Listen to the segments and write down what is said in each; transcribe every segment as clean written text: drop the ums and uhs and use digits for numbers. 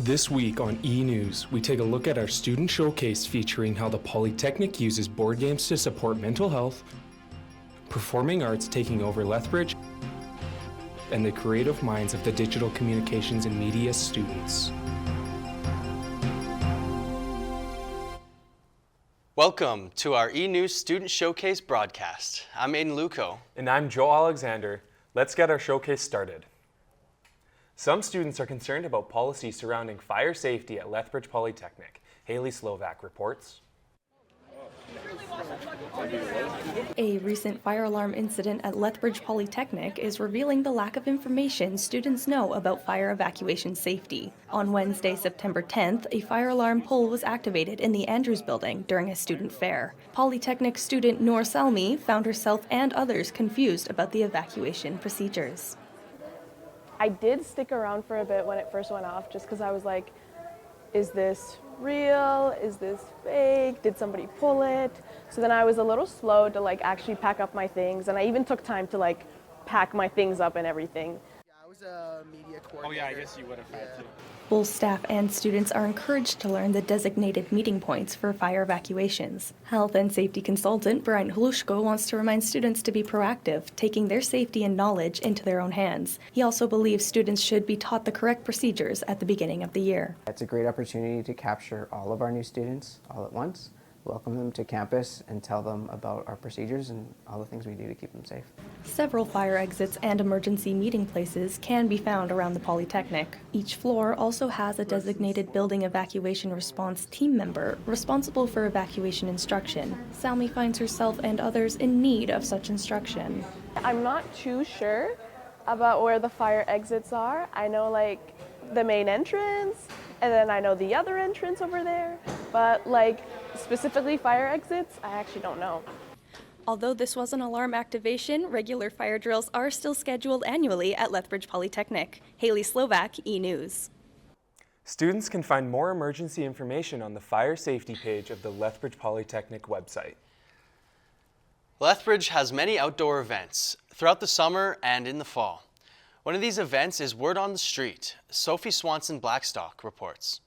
This week on eNews, we take a look at our student showcase featuring how the Polytechnic uses board games to support mental health, performing arts taking over Lethbridge, and the creative minds of the digital communications and media students. Welcome to our eNews Student Showcase broadcast. I'm Aiden Luco. And I'm Joel Alexander. Let's get our showcase started. Some students are concerned about policy surrounding fire safety at Lethbridge Polytechnic. Haley Slovak reports. A recent fire alarm incident at Lethbridge Polytechnic is revealing the lack of information students know about fire evacuation safety. On Wednesday, September 10th, a fire alarm pole was activated in the Andrews building during a student fair. Polytechnic student Noor Salmi found herself and others confused about the evacuation procedures. I did stick around for a bit when it first went off just because I was like, is this real? Is this fake? Did somebody pull it? So then I was a little slow to actually pack up my things, and I even took time to pack my things up and everything. Yeah, I was a media coordinator. Oh yeah, I guess you would have had to. Both staff and students are encouraged to learn the designated meeting points for fire evacuations. Health and safety consultant Brian Hlushko wants to remind students to be proactive, taking their safety and knowledge into their own hands. He also believes students should be taught the correct procedures at the beginning of the year. It's a great opportunity to capture all of our new students all at once, welcome them to campus, and tell them about our procedures and all the things we do to keep them safe. Several fire exits and emergency meeting places can be found around the Polytechnic. Each floor also has a designated building evacuation response team member responsible for evacuation instruction. Salmi finds herself and others in need of such instruction. I'm not too sure about where the fire exits are. I know the main entrance, and then I know the other entrance over there, but specifically fire exits, I actually don't know. Although this was an alarm activation, regular fire drills are still scheduled annually at Lethbridge Polytechnic. Haley Slovak, eNews. Students can find more emergency information on the fire safety page of the Lethbridge Polytechnic website. Lethbridge has many outdoor events throughout the summer and in the fall. One of these events is Word on the Street. Sophie Swanson Blackstock reports.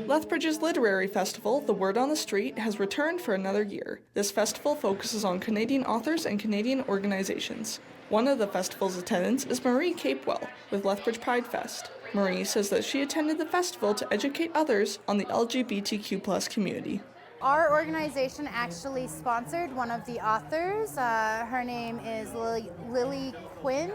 Lethbridge's literary festival, The Word on the Street, has returned for another year. This festival focuses on Canadian authors and Canadian organizations. One of the festival's attendants is Marie Capewell with Lethbridge Pride Fest. Marie says that she attended the festival to educate others on the LGBTQ+ community. Our organization actually sponsored one of the authors. Her name is Lily Quinn.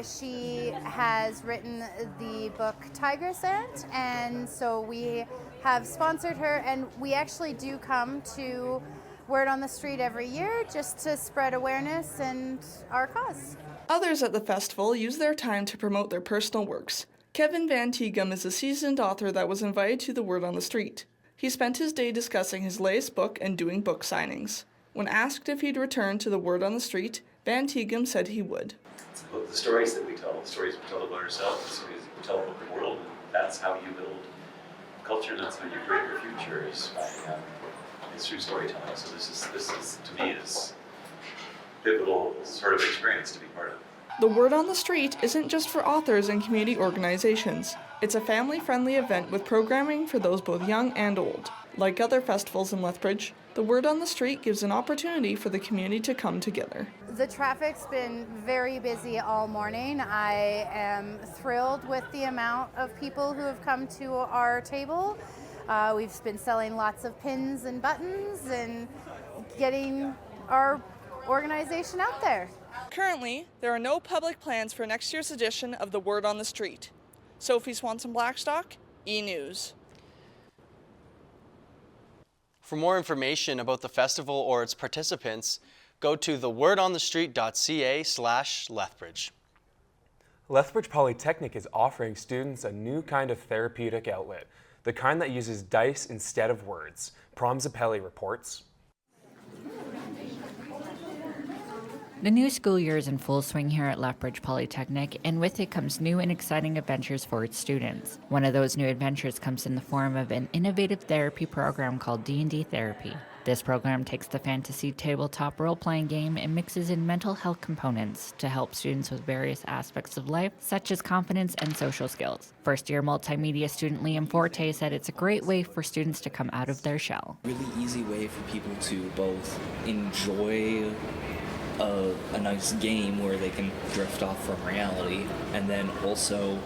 She has written the book Tigress Ant, and so we have sponsored her, and we actually do come to Word on the Street every year just to spread awareness and our cause. Others at the festival use their time to promote their personal works. Kevin Van Tegum is a seasoned author that was invited to the Word on the Street. He spent his day discussing his latest book and doing book signings. When asked if he'd return to the Word on the Street, Van Tegum said he would. It's about the stories that we tell, the stories we tell about ourselves, the stories we tell about the world, and that's how you build culture, that's how you create your future, is through storytelling. So this is to me, is pivotal sort of experience to be part of. The Word on the Street isn't just for authors and community organizations. It's a family-friendly event with programming for those both young and old. Like other festivals in Lethbridge, the Word on the Street gives an opportunity for the community to come together. The traffic's been very busy all morning. I am thrilled with the amount of people who have come to our table. We've been selling lots of pins and buttons and getting our organization out there. Currently, there are no public plans for next year's edition of the Word on the Street. Sophie Swanson Blackstock, eNews. For more information about the festival or its participants, go to thewordonthestreet.ca/Lethbridge. Lethbridge Polytechnic is offering students a new kind of therapeutic outlet, the kind that uses dice instead of words. Prom Zappelli reports. The new school year is in full swing here at Lethbridge Polytechnic, and with it comes new and exciting adventures for its students. One of those new adventures comes in the form of an innovative therapy program called D&D Therapy. This program takes the fantasy tabletop role-playing game and mixes in mental health components to help students with various aspects of life, such as confidence and social skills. First-year multimedia student Liam Forte said it's a great way for students to come out of their shell. Really easy way for people to both enjoy a nice game where they can drift off from reality, and then also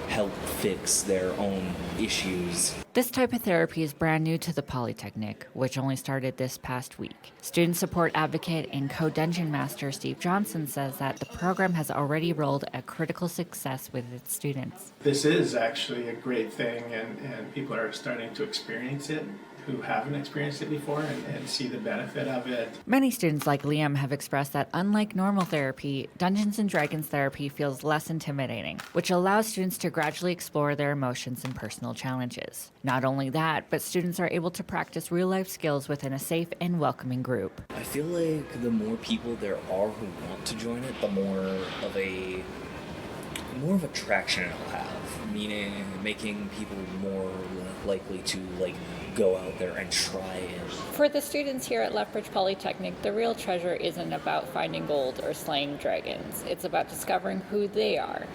help fix their own issues. This type of therapy is brand new to the Polytechnic, which only started this past week. Student support advocate and co-dungeon master Steve Johnson says that the program has already rolled a critical success with its students. This is actually a great thing, and people are starting to experience it who haven't experienced it before and see the benefit of it. Many students like Liam have expressed that unlike normal therapy, Dungeons & Dragons therapy feels less intimidating, which allows students to gradually explore their emotions and personal challenges. Not only that, but students are able to practice real-life skills within a safe and welcoming group. I feel like the more people there are who want to join it, the more of a traction it'll have, meaning making people more likely to go out there and try it. For the students here at Lethbridge Polytechnic, the real treasure isn't about finding gold or slaying dragons. It's about discovering who they are.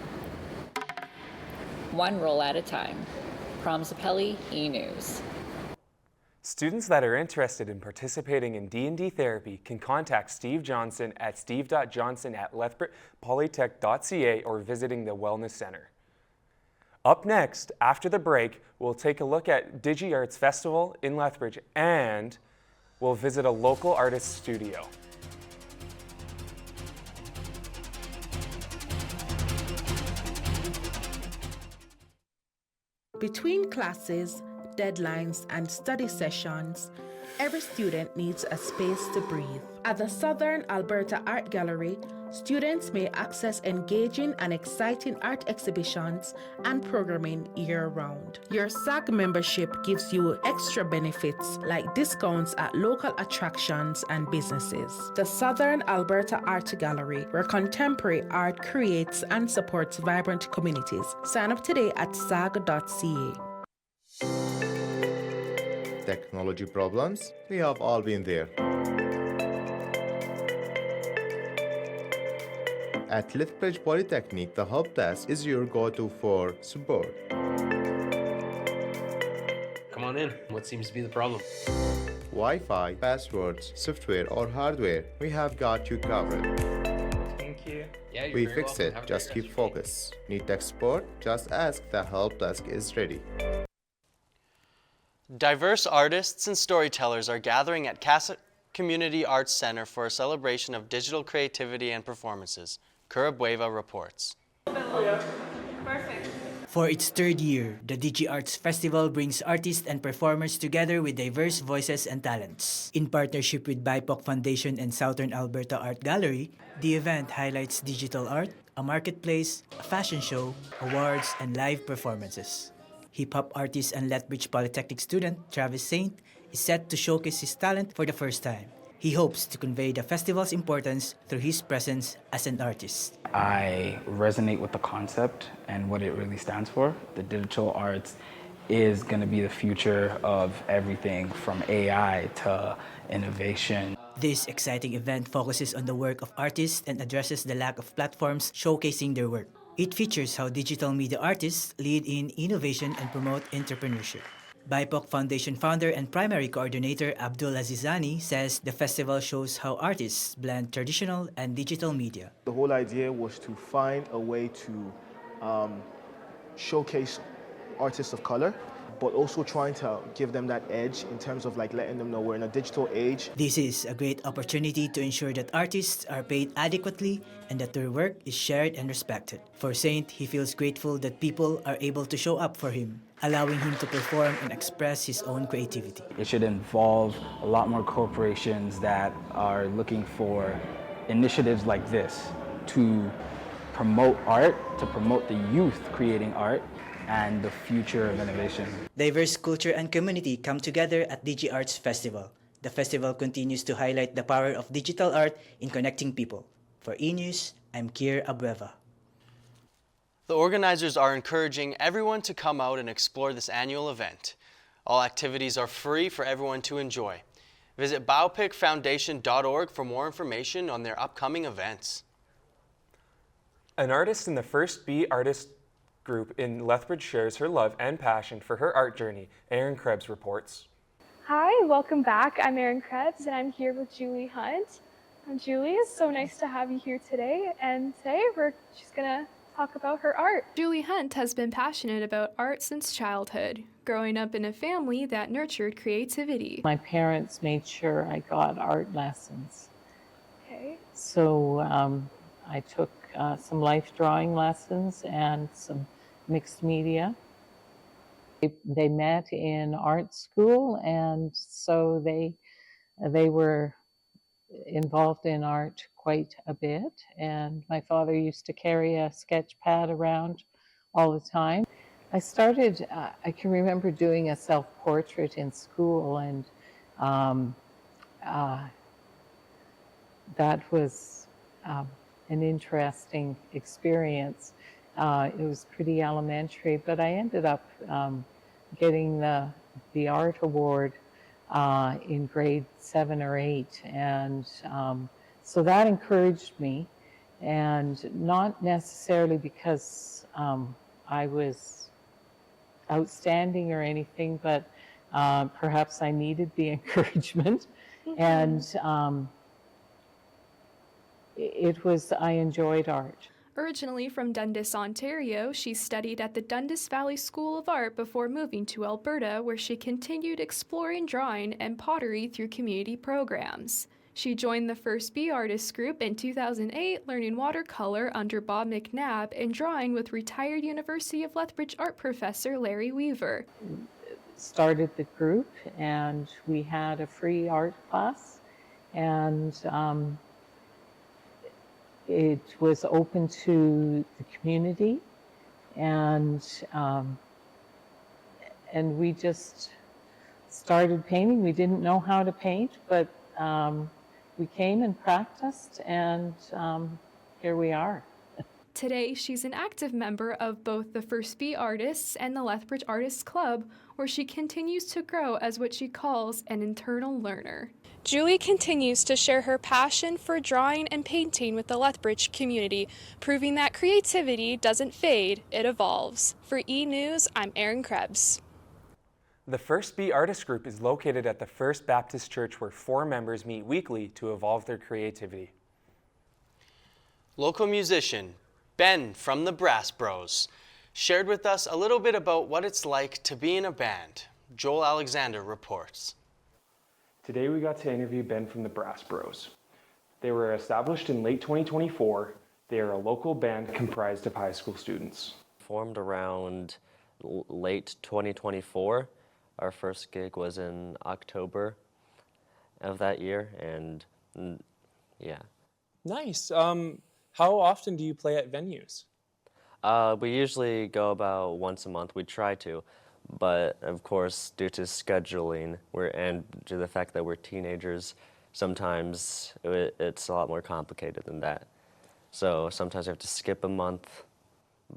One role at a time. Prom Zappelli, eNews. Students that are interested in participating in D&D therapy can contact Steve Johnson at steve.johnson@lethbridgepolytech.ca or visiting the Wellness Center. Up next, after the break, we'll take a look at DigiArts Festival in Lethbridge and we'll visit a local artist's studio. Between classes, deadlines, and study sessions, every student needs a space to breathe. At the Southern Alberta Art Gallery, students may access engaging and exciting art exhibitions and programming year-round. Your SAG membership gives you extra benefits like discounts at local attractions and businesses. The Southern Alberta Art Gallery, where contemporary art creates and supports vibrant communities. Sign up today at sag.ca. Technology problems? We have all been there. At Lethbridge Polytechnic, the help desk is your go-to for support. Come on in. What seems to be the problem? Wi-Fi, passwords, software or hardware, we have got you covered. Thank you. Yeah, We fix it, just keep focus. Need tech support? Just ask, the help desk is ready. Diverse artists and storytellers are gathering at Casa Community Arts Center for a celebration of digital creativity and performances. Curabueva reports. For its third year, the DigiArts Festival brings artists and performers together with diverse voices and talents. In partnership with BIPOC Foundation and Southern Alberta Art Gallery, the event highlights digital art, a marketplace, a fashion show, awards, and live performances. Hip-hop artist and Lethbridge Polytechnic student Travis Saint is set to showcase his talent for the first time. He hopes to convey the festival's importance through his presence as an artist. I resonate with the concept and what it really stands for. The digital arts is going to be the future of everything from AI to innovation. This exciting event focuses on the work of artists and addresses the lack of platforms showcasing their work. It features how digital media artists lead in innovation and promote entrepreneurship. BIPOC Foundation founder and primary coordinator Abdul Azizani says the festival shows how artists blend traditional and digital media. The whole idea was to find a way to showcase artists of color, but also trying to give them that edge in terms of letting them know we're in a digital age. This is a great opportunity to ensure that artists are paid adequately and that their work is shared and respected. For Saint, he feels grateful that people are able to show up for him, allowing him to perform and express his own creativity. It should involve a lot more corporations that are looking for initiatives like this to promote art, to promote the youth creating art, and the future of innovation. Diverse culture and community come together at DigiArts Festival. The festival continues to highlight the power of digital art in connecting people. For eNews, I'm Kier Abueva. The organizers are encouraging everyone to come out and explore this annual event. All activities are free for everyone to enjoy. Visit biopicfoundation.org for more information on their upcoming events. An artist in the First B Artist group in Lethbridge shares her love and passion for her art journey. Erin Krebs reports. Hi, welcome back. I'm Erin Krebs and I'm here with Julie Hunt. Julie, it's so nice to have you here today, and today she's gonna talk about her art. Julie Hunt has been passionate about art since childhood, growing up in a family that nurtured creativity. My parents made sure I got art lessons. Okay. So I took some life drawing lessons and some mixed media. They met in art school, and so they were involved in art quite a bit, and my father used to carry a sketch pad around all the time. I started, I can remember doing a self-portrait in school, and that was an interesting experience. It was pretty elementary, but I ended up getting the art award in grade 7 or 8, and so that encouraged me, and not necessarily because I was outstanding or anything, but perhaps I needed the encouragement. And I enjoyed art. Originally from Dundas, Ontario, she studied at the Dundas Valley School of Art before moving to Alberta, where she continued exploring drawing and pottery through community programs. She joined the First B Artists group in 2008, learning watercolor under Bob McNabb and drawing with retired University of Lethbridge art professor Larry Weaver. Started the group, and we had a free art class, and it was open to the community, and we just started painting. We didn't know how to paint, but we came and practiced, and here we are. Today, she's an active member of both the First B Artists and the Lethbridge Artists Club, where she continues to grow as what she calls an internal learner. Julie continues to share her passion for drawing and painting with the Lethbridge community, proving that creativity doesn't fade, it evolves. For eNews, I'm Erin Krebs. The First B Artist Group is located at the First Baptist Church, where 4 members meet weekly to evolve their creativity. Local musician Ben from the Brass Bros shared with us a little bit about what it's like to be in a band. Joel Alexander reports. Today we got to interview Ben from the Brass Bros. They were established in late 2024. They are a local band comprised of high school students. Formed around late 2024. Our first gig was in October of that year, and yeah. Nice. How often do you play at venues? We usually go about once a month. We try to. But of course, due to scheduling and due to the fact that we're teenagers, sometimes it's a lot more complicated than that. So sometimes we have to skip a month.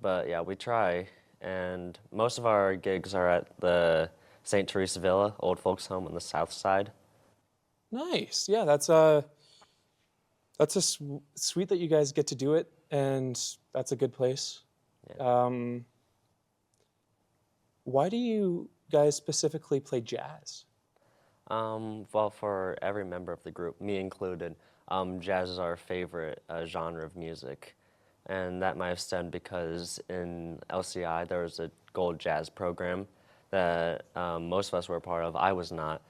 But yeah, we try. And most of our gigs are at the St. Teresa Villa, old folks home on the south side. Nice. Yeah, that's sweet that you guys get to do it, and that's a good place. Yeah. Why do you guys specifically play jazz? Well, for every member of the group, me included, jazz is our favorite genre of music. And that might have stemmed because in LCI there was a gold jazz program that most of us were a part of. I was not.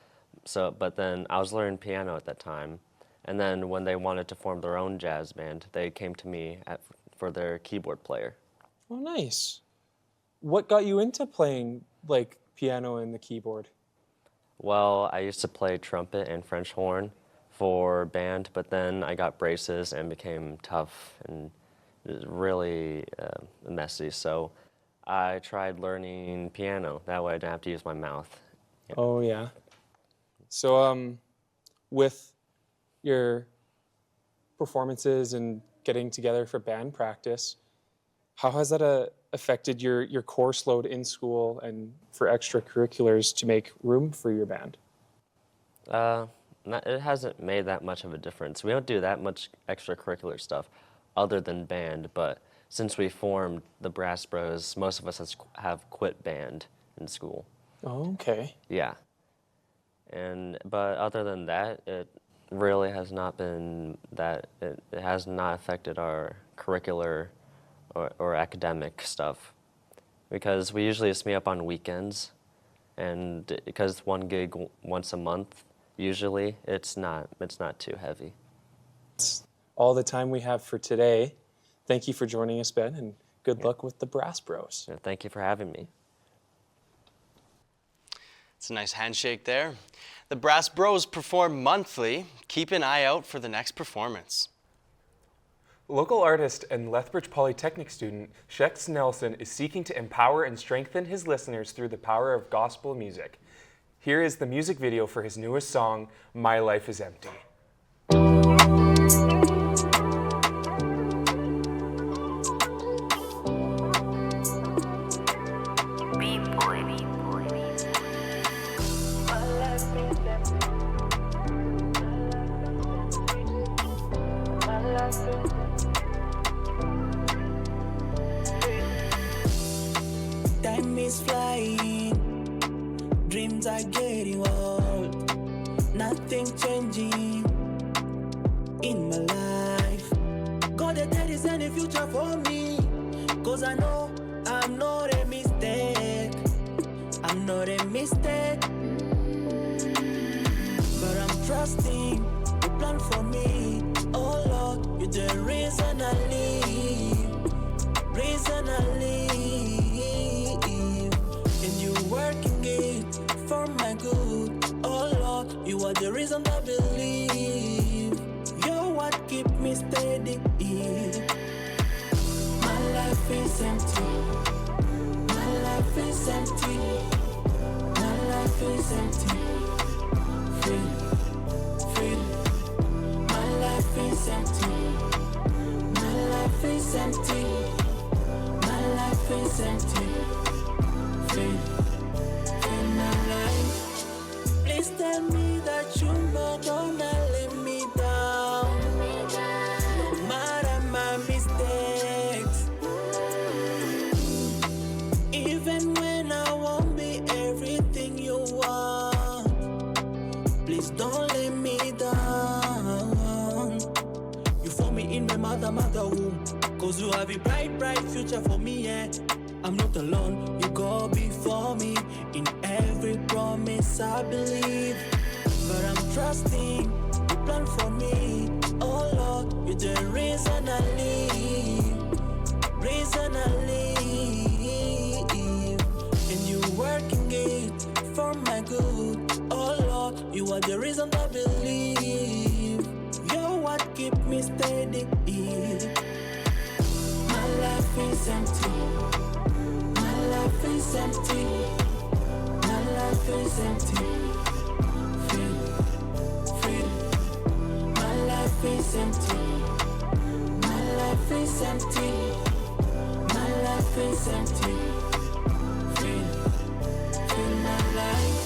But then I was learning piano at that time. And then when they wanted to form their own jazz band, they came to me for their keyboard player. Oh, nice. What got you into playing, like, piano and the keyboard? Well, I used to play trumpet and French horn for band, but then I got braces and became tough and really messy. So I tried learning piano. That way I didn't have to use my mouth. Yeah. Oh, yeah. So with your performances and getting together for band practice, How has that affected your course load in school and for extracurriculars to make room for your band? It hasn't made that much of a difference. We don't do that much extracurricular stuff other than band, but since we formed the Brass Bros, most of us have quit band in school. Oh, okay. Yeah. But other than that, it really has not been that, it has not affected our curricular or academic stuff. Because we usually just meet up on weekends, and because it's one gig once a month, usually, it's not too heavy. That's all the time we have for today. Thank you for joining us, Ben, and good luck with the Brass Bros. Yeah, thank you for having me. It's a nice handshake there. The Brass Bros perform monthly. Keep an eye out for the next performance. Local artist and Lethbridge Polytechnic student Shex Nelson is seeking to empower and strengthen his listeners through the power of gospel music. Here is the music video for his newest song, My Life is Empty. Time is flying, dreams are getting old, nothing changing in my life. God, there is any future for me, cause I know I'm not a mistake. I'm not a mistake, but I'm trusting you plan for me. Oh Lord, you're the reason I live, reason I live. And you working it for my good. Oh Lord, you are the reason I believe. You're what keep me steady. My life is empty. My life is empty. My life is empty. Free, free. My life is empty. My life is empty. My life is empty. Free, free my life. Please tell me that you're not gonna let me down. No matter my mistakes. Even when I won't be everything you want, please don't let me down. You formed me in my mother womb, cause you have a bright future for me, yeah. I'm not alone, you go before me in every promise I believe. But I'm trusting you plan for me. Oh Lord, you're the reason I live, reason I live. And you working it for my good. Oh Lord, you are the reason I believe. You're what keep me steady. My life is empty. My life is empty. My life is empty. Free, free. My life is empty. My life is empty. My life is empty. Free, free my life.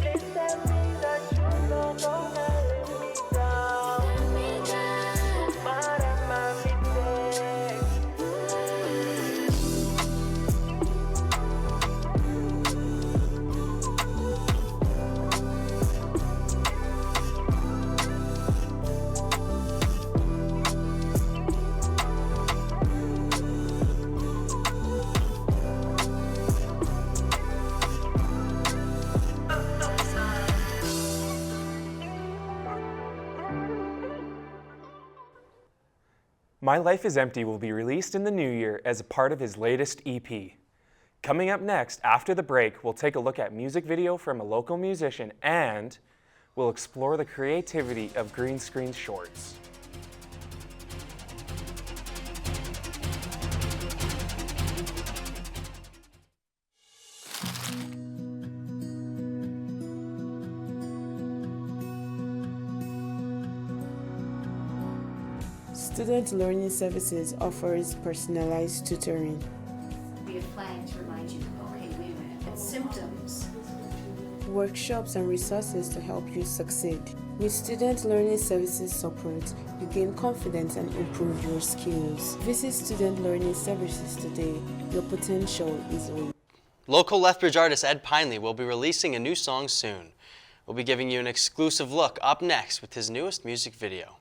Please tell me that you're not gonna let me down. No matter my mistakes. My Life is Empty will be released in the new year as a part of his latest EP. Coming up next, after the break, we'll take a look at music video from a local musician and we'll explore the creativity of green screen shorts. Student Learning Services offers personalized tutoring. We have planned to remind you, okay, wait a minute, it's symptoms. Workshops and resources to help you succeed. With Student Learning Services support, you gain confidence and improve your skills. Visit Student Learning Services today. Your potential is waiting. Local Lethbridge artist Ed Pineley will be releasing a new song soon. We'll be giving you an exclusive look up next with his newest music video.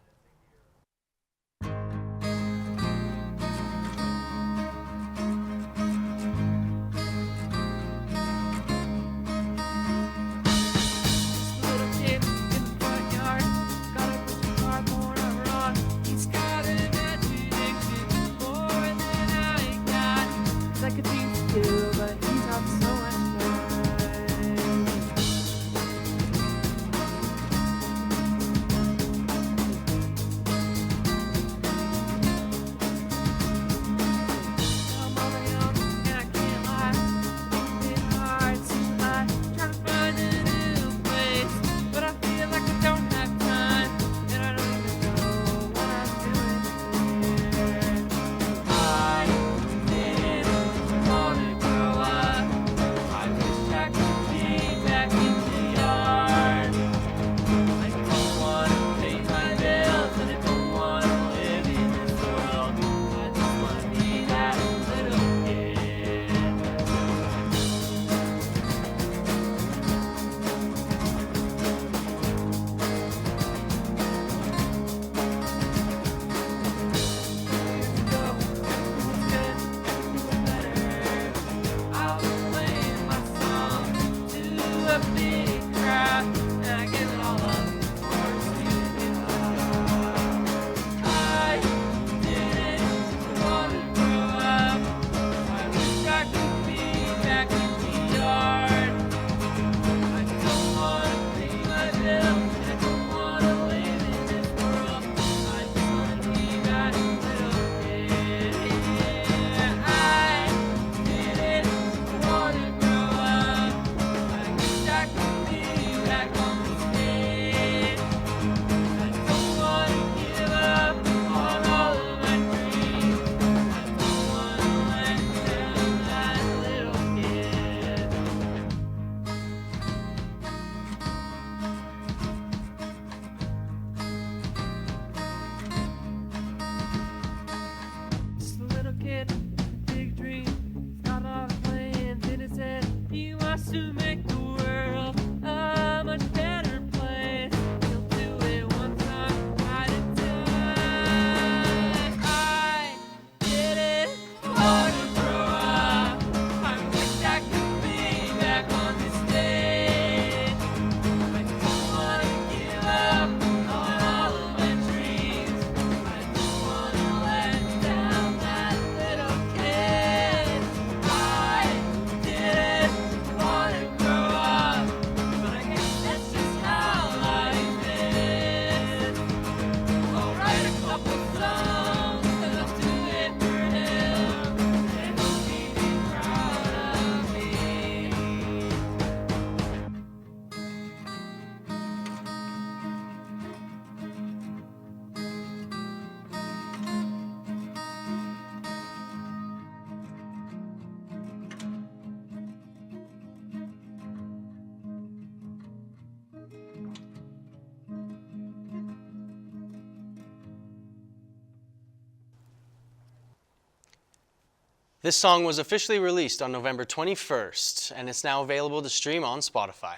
This song was officially released on November 21st, and it's now available to stream on Spotify.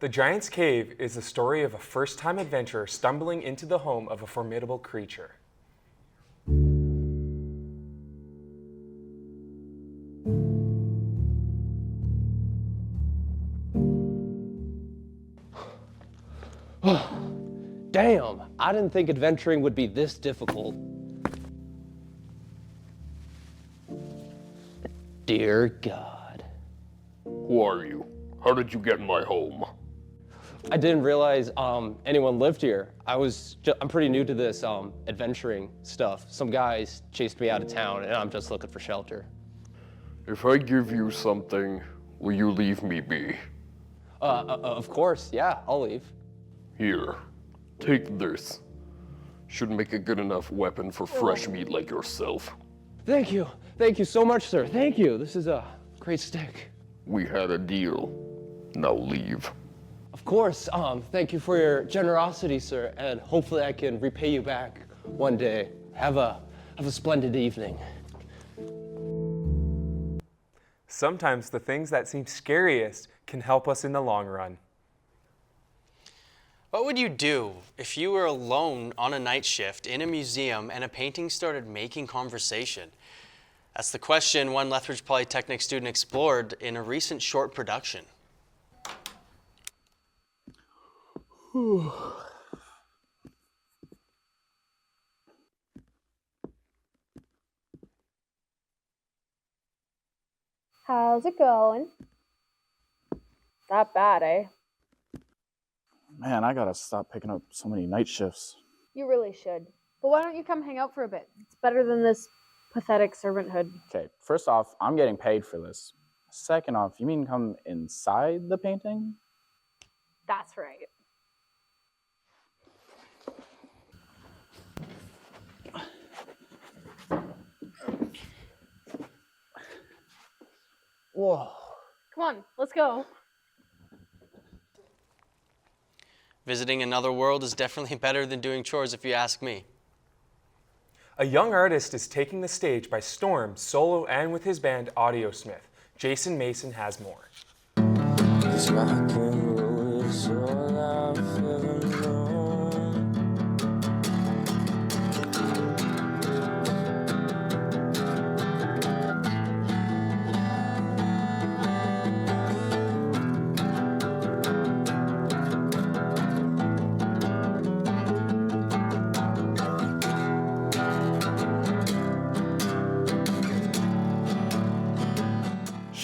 The Giant's Cave is the story of a first-time adventurer stumbling into the home of a formidable creature. Damn, I didn't think adventuring would be this difficult. Dear God. Who are you? How did you get in my home? I didn't realize anyone lived here. I'm pretty new to this adventuring stuff. Some guys chased me out of town and I'm just looking for shelter. If I give you something, will you leave me be? Of course, yeah, I'll leave. Here, take this. should make a good enough weapon for fresh meat like yourself. Thank you. Thank you so much, sir. Thank you. This is a great stick. We had a deal. Now leave. Of course. Thank you for your generosity, sir, and hopefully I can repay you back one day. Have a splendid evening. Sometimes the things that seem scariest can help us in the long run. What would you do if you were alone on a night shift in a museum and a painting started making conversation? That's the question one Lethbridge Polytechnic student explored in a recent short production. How's it going? Not bad, eh? Man, I gotta stop picking up so many night shifts. You really should. But why don't you come hang out for a bit? It's better than this pathetic servanthood. Okay, first off, I'm getting paid for this. Second off, you mean come inside the painting? That's right. Whoa. Come on, let's go. Visiting another world is definitely better than doing chores if you ask me. A young artist is taking the stage by storm, solo and with his band Audiosmith. Jason Mason has more.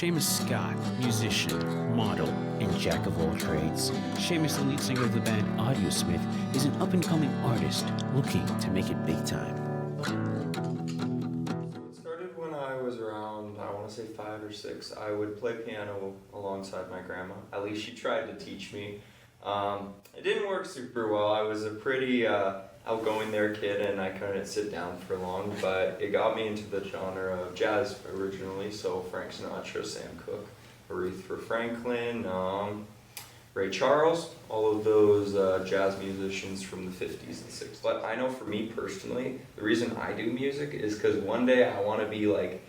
Seamus Scott, musician, model, and jack of all trades. Seamus, the lead singer of the band Audiosmith, is an up-and-coming artist looking to make it big time. It started when I was around, I want to say 5 or 6. I would play piano alongside my grandma. At least she tried to teach me. It didn't work super well. I was a pretty outgoing there kid and I couldn't sit down for long, but it got me into the genre of jazz originally, so Frank Sinatra, Sam Cooke, Aretha Franklin, Ray Charles, all of those jazz musicians from the 50s and 60s. But I know for me personally, the reason I do music is because one day I want to be like,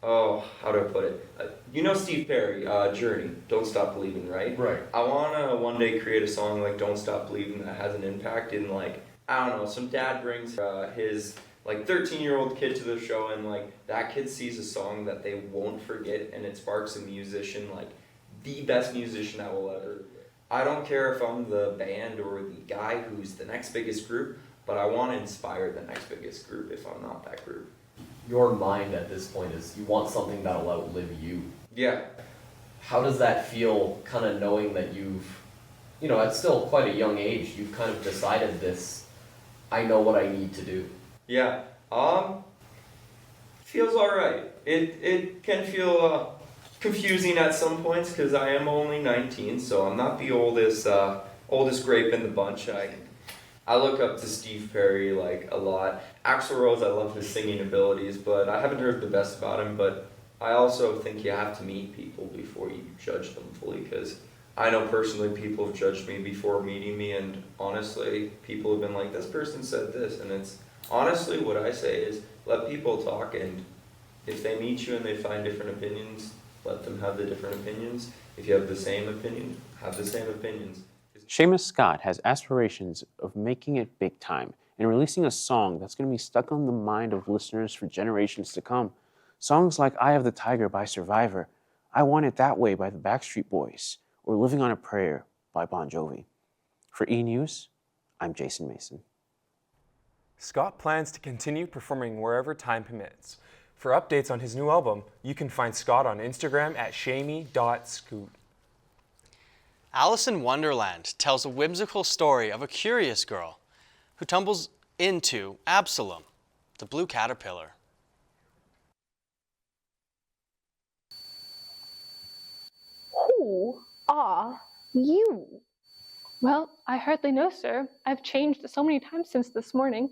oh, how do I put it? You know Steve Perry, Journey, Don't Stop Believing, right? Right. I want to one day create a song like Don't Stop Believing that has an impact in like, I don't know, some dad brings his like 13-year-old kid to the show and like that kid sees a song that they won't forget and it sparks a musician, like the best musician that will ever. I don't care if I'm the band or the guy who's the next biggest group, but I want to inspire the next biggest group if I'm not that group. Your mind at this point is you want something that'll outlive you. Yeah. How does that feel, kind of knowing that you've, at still quite a young age, you've kind of decided this, I know what I need to do? Yeah, feels alright. It can feel confusing at some points because I am only 19, so I'm not the oldest grape in the bunch. I look up to Steve Perry like a lot. Axl Rose, I love his singing abilities, but I haven't heard the best about him. But I also think you have to meet people before you judge them fully, because I know personally people have judged me before meeting me, and honestly, people have been like, this person said this, and it's honestly what I say is let people talk, and if they meet you and they find different opinions, let them have the different opinions. If you have the same opinion, have the same opinions. Seamus Scott has aspirations of making it big time and releasing a song that's going to be stuck on the mind of listeners for generations to come. Songs like Eye of the Tiger by Survivor, I Want It That Way by the Backstreet Boys, or Living on a Prayer by Bon Jovi. For eNews, I'm Jason Mason. Scott plans to continue performing wherever time permits. For updates on his new album, you can find Scott on Instagram at shamey.scoot. Alice in Wonderland tells a whimsical story of a curious girl who tumbles into Absalom, the blue caterpillar. Who are you? Well, I hardly know, sir. I've changed so many times since this morning.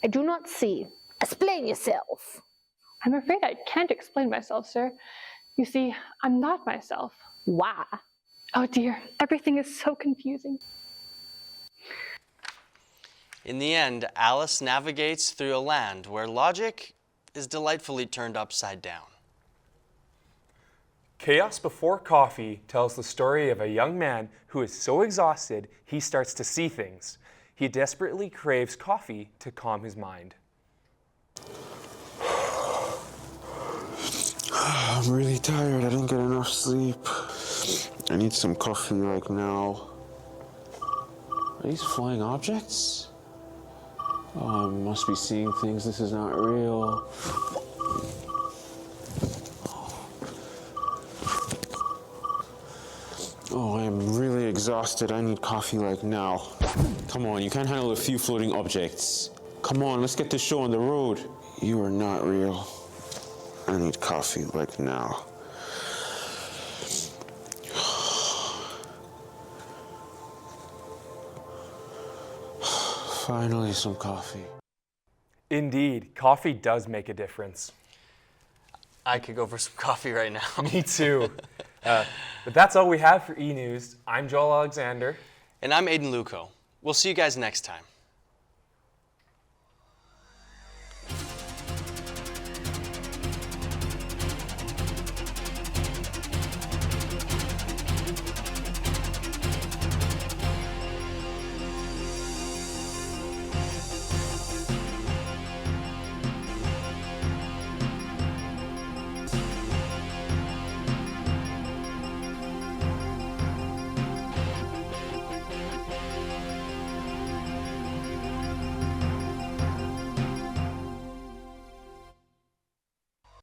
I do not see. Explain yourself. I'm afraid I can't explain myself, sir. You see, I'm not myself. Why? Oh dear, everything is so confusing. In the end, Alice navigates through a land where logic is delightfully turned upside down. Chaos Before Coffee tells the story of a young man who is so exhausted he starts to see things. He desperately craves coffee to calm his mind. I'm really tired. I didn't get enough sleep. I need some coffee like now. Are these flying objects? Oh, I must be seeing things. This is not real. Oh, I'm really exhausted. I need coffee like now. Come on, you can't handle a few floating objects. Come on, let's get this show on the road. You are not real. I need coffee like now. Finally, some coffee. Indeed, coffee does make a difference. I could go for some coffee right now. Me too. But that's all we have for eNews. I'm Joel Alexander. And I'm Aiden Luco. We'll see you guys next time.